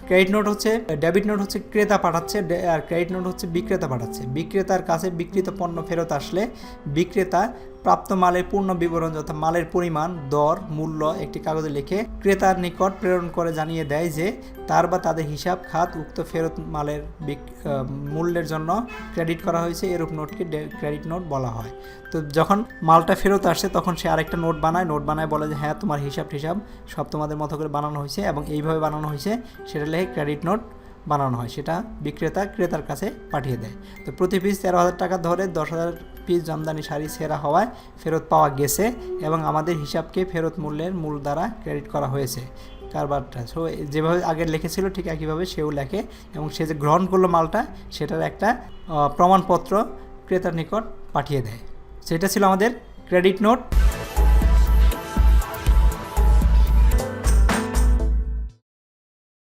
Credit note হচ্ছে, debit note হচ্ছে ক্রেতা পাঠাচ্ছে, আর ক্রেডিট নোট হচ্ছে বিক্রেতা পাঠাচ্ছে। বিক্রেতার কাছে বিক্রিত পণ্য ফেরত আসলে বিক্রেতা প্রাপ্ত মালের পূর্ণ বিবরণ যথা মালের পরিমাণ, দর, মূল্য একটি কাগজে লিখে ক্রেতার নিকট প্রেরণ করে জানিয়ে দেয় যে তার বা তাদের হিসাব খাত উক্ত ফেরত মালের মূল্যের জন্য ক্রেডিট করা হয়েছে। এরূপ নোটকে ক্রেডিট নোট বলা হয়। তো যখন মালটা ফেরত আসে তখন সে আরেকটা নোট বানায় বলে যে হ্যাঁ তোমার হিসাব সব তোমাদের মতো করে বানানো হয়েছে এবং এইভাবে বানানো হয়েছে, সেটা লিখে ক্রেডিট নোট বানানো হয়। সেটা বিক্রেতা ক্রেতার কাছে পাঠিয়ে দেয়। তো প্রতি পিস 13,000 টাকা ধরে 10,000 পিস জামদানি শাড়ি সেরা হওয়ায় ফেরত পাওয়া গেছে এবং আমাদের হিসাবকে ফেরত মূল্যের মূল দ্বারা ক্রেডিট করা হয়েছে কারবারটা। সো যেভাবে আগে লিখেছিল ঠিক একইভাবে সেও লেখে এবং সে যে গ্রহণ করলো মালটা সেটার একটা প্রমাণপত্র ক্রেতার নিকট পাঠিয়ে দেয়। সেটা ছিল আমাদের ক্রেডিট নোট।